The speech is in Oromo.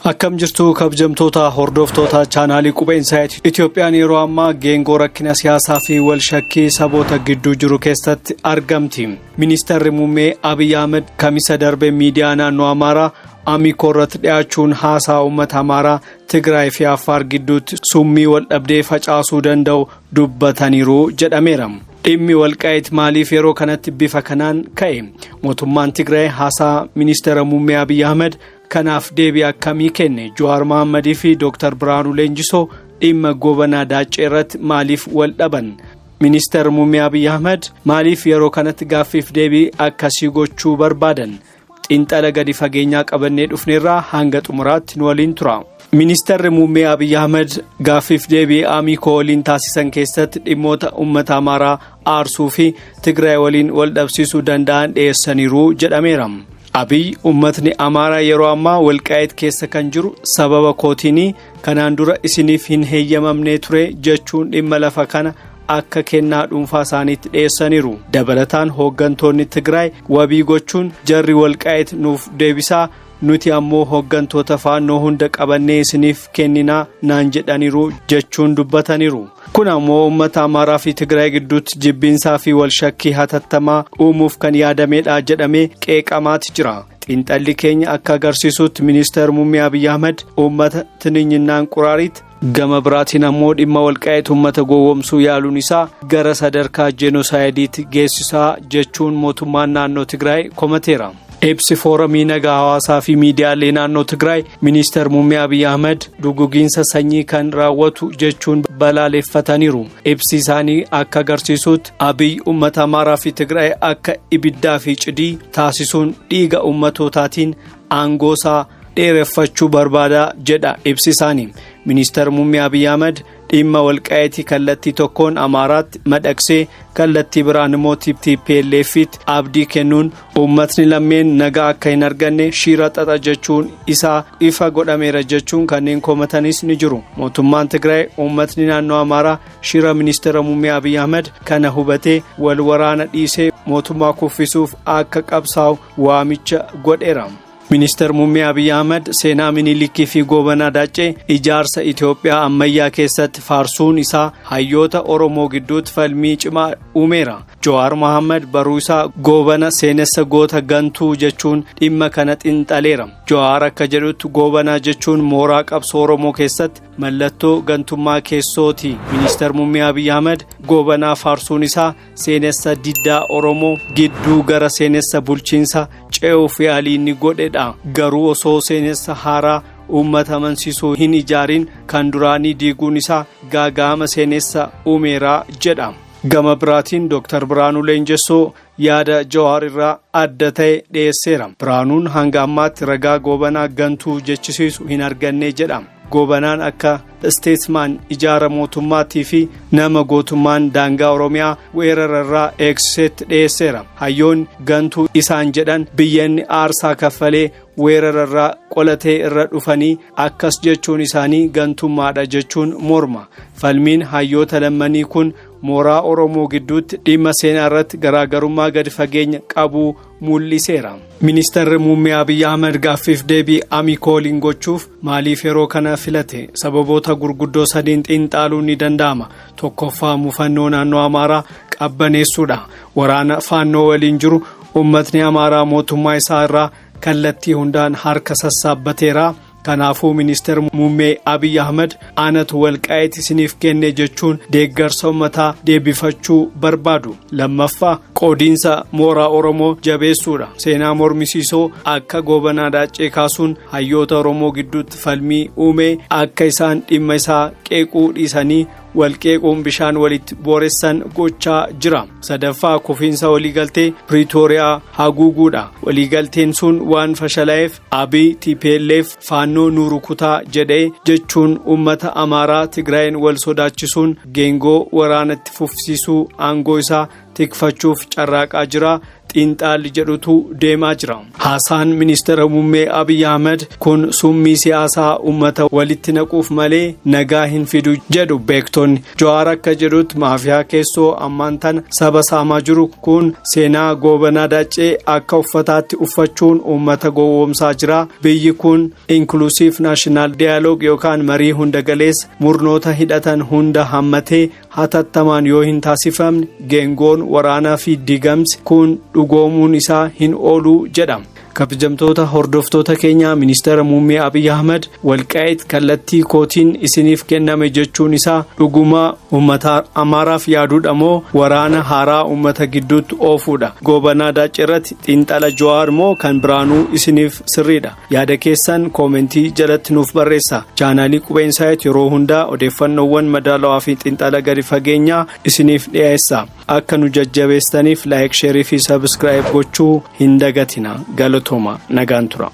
Akkam jirtu kabajamtoota hordoftoota chaanaalii Qubeen Saayit Itoophiyaan yeroo ammaa geengoo rakkina siyaasaa fi wal shakkii saboota gidduu jiru keessatti argamti. Ministeerri muummee Abiy Ahmed kamisa darbe miidiyaa naannoo Amaaraa Amiko irratti dhiyaachuun haasaa uummata Amaaraa Tigraay fi Affaar gidduutti summii wal dhabdee facaasuu danda'u dubbataniiru jedhameera. Dhimmi walqaayit maaliif yeroo kanatti bifa kanaan ka'e? Mootummaan Tigraay haasaa ministeera muummee Abiy Ahmed kanaaf deebii akkamii kenne? Jawaar Mohammadii fi Dr. Biraanuu Leenjisoo dhimma gobanaa Daacee irratti maaliif wal dhaban? Ministeerri muummee Abiy Ahmed maaliif yeroo kanatti gaaffiif deebii akkasii gochuu barbaadan? Xiinxala gadi fageenyaa qabannee dhufneerraa hanga xumuraatti nu waliin tura. Ministeerri muummee Abiy Ahmed gaaffiif deebii Amiko waliin taasisan keessatti dhimmoota uummata Amaaraa aarsuu fi Tigraay waliin wal dhabsiisuu danda'an dhiyeessaniiru jedhameera. Abiy ummatni Amaaraa yeroo ammaa walqaayit keessa kan jiru sababa kootiinii kanaan dura isiniif hin heeyyamamne ture jechuun dhimma lafa kana akka kennaa dhuunfaa isaaniitti dhiyeessaniiru. Dabalataan hooggantoonni Tigraay wabii gochuun jarri walqaayit nuuf deebisaa nuti ammoo hooggantoota faannoo hunda qabannee isiniif kenninaa naan jedhaniiru jechuun dubbataniiru. Kun ammoo uummata Amaaraa fi Tigraay gidduutti jibbiinsaa fi wal shakkii hatattamaa uumuuf kan yaadameedha jedhamee qeeqamaatti jira. Xiinxalli keenya akka agarsiisutti ministeerri muummee Abiy Ahmed uummata Tiniinyinaan Quraariitti gama biraatiin ammoo dhimma walqaayit uummata gowwoomsuu yaaluun isaa gara sadarkaa jeenosaayidiitti geessisaa jechuun mootummaan naannoo Tigraay komateera. Ibsi foorumii nagaa hawaasaa fi miidiyaalee naannoo Tigraay ministeerri muummee Abiy Ahmed dugugiinsa sanyii kan raawwatu jechuun balaaleffataniiru. Ibsi isaanii akka agarsiisutti Abiy uummata Amaaraa fi Tigraay akka ibiddaa fi cidii taasisuun dhiiga uummatootaan aangoosaa dheereffachuu barbaada jedha ibsi isaanii. Ministeerri muummee Abiy Ahmed dhimma walqaayitii kallattii tokkoon Amaaraatti madaqsee kallattii biraan immoo TPLFitti abdii kennuun uummatni lammeen nagaa akka hin arganne shiira xaxa jechuun isaa ifa godhameera jechuun kanneen komatanis ni jiru. Mootummaan Tigraay uummatni naannoo Amaaraa shiira ministeera muummee Abiy Ahmed kana hubatee wal waraana dhiisee mootummaa kuffisuuf akka qabsaa'u waamicha godheera. Ministeerri muummee Abiy Ahmed seenaa Minilikii fi gobanaa Daacee ijaarsa Itoophiyaa ammayyaa keessatti faarsuun isaa hayyoota Oromoo gidduutti falmii cimaa uumeera. Jawaar Mohammed baruu isaa gobana seenessa goota gantuu jechuun dhimma kana xiinxaleera. Jawaar akka jedhutti gobanaa jechuun mooraa qabsoo Oromoo keessatti mallattoo gantummaa keessooti. Ministeerri muummee Abiy Ahmed gobanaa faarsuun isaa seenessa diddaa Oromoo gidduu gara seenessa bulchiinsa ce'uuf yaalii inni godhedha. Garuu osoo seenessa haaraa uummata amansiisuu hin ijaarin kan duraanii diiguun isaa gaaga'ama seenessa uumeera jedha. Gama biraatiin Dr. Biraanuu Leenjisoo yaada Jawaar irraa adda ta'e dhiyeesseera. Biraanuun hanga ammaatti ragaa gobanaa gantuu jechisiisu hin arganne jedha. Gobanaan akka isteetsmaan ijaara mootummaatii fi nama gootummaan daangaa Oromiyaa weerararraa eegsisetti dhiyeesseera. Hayyoonni gantuu isaan jedhan biyyanni aarsaa kaffalee weerararraa qolatee irra dhufanii akkas jechuun isaanii gantummaadha jechuun morma. Falmiin hayyoota lammanii kun mooraa Oromoo gidduutti dhimma seenaa irratti garaagarummaa gadi fageenya qabu mul'iseera. Ministeerri muummee Abiy Ahmed gaaffiif deebii Amiko waliin gochuuf maaliif yeroo kana filate? Sababoota gurguddoo sadiin xiinxaluun ni danda'ama. Tokkoffaa muufannoo naannoo Amaaraa qabbaneessuudha. Waraana faannoo waliin jiru uummatni Amaaraa mootummaa isaa irraa kallattii hundaan harka sassaabbateera. Kanaafuu ministeerri muummee Abiy Ahmed aanatu walqaayit isiniif kenne jechuun deeggarsa uummataa deebifachuu barbaadu. Lammaffaa qoodiinsa mooraa Oromoo jabeessuudha. Seenaa mormisiisoo akka gobanaa Daacee kaasuun hayyoota Oromoo gidduutti falmii uume akka isaan dhimma isaa qeequu dhiisanii walqeequun bishaan walitti booressan gochaa jira. Sadaffaa kufiinsa waliigaltee Pretooriyaa haguuguudha. Waliigalteen sun waan fashalaa'eef Abiy TPLF faannoo nuurukutaa jedhee jechuun uummata Amaaraa Tigraayin wal sodaachisuun geengoo waraanatti fufsiisuu aangoo isaa tikfachuuf carraaqaa jira. xiinxalli jedhutu deemaa jira. Haasaan ministeera muummee Abiy Ahmed kun summii siyaasaa uummata walitti naquuf malee nagaa hin fidu jedhu beektonni. Jawaar akka jedhutti maafiyaa keessoo ammaan tana saba saamaa jiru kun seenaa goobanaa daccee akka uffataatti uffachuun uummata gowwoomsaa jira. Biyyi kun inclusive national dialogue yookaan marii hunda galeessa murnoota hidhatan hunda hammatee hatattamaan yoo hin taasifamne geengoon waraanaa fi diigamsi kun dhugoomuun isaa hin oolu jedhama. kabajamtoota hordoftoota keenya ministeera muummee Abiy Ahmed walqaa'it kallattii kootiin isiniif kenname jechuun isaa dhuguma uummata Amaaraaf yaaduudha moo waraana haaraa uummata gidduutti oofuudha. Goobanaa Daacirratti xiinxala Jawaar moo kan biraanuu isiniif sirriidha. Yaada keessan koomentii jalatti nuuf barreessa. Chaanaalii Qubeen Saayit yeroo hundaa odeeffannoowwan madaalawaa fi xiinxala gadi fageenyaa isiniif dhiyeessa. Akka nu jajjabeessaniif laayik, sheerii fi sabskiraayib gochuu hin dagatina. Galatoomaa nagaan tura.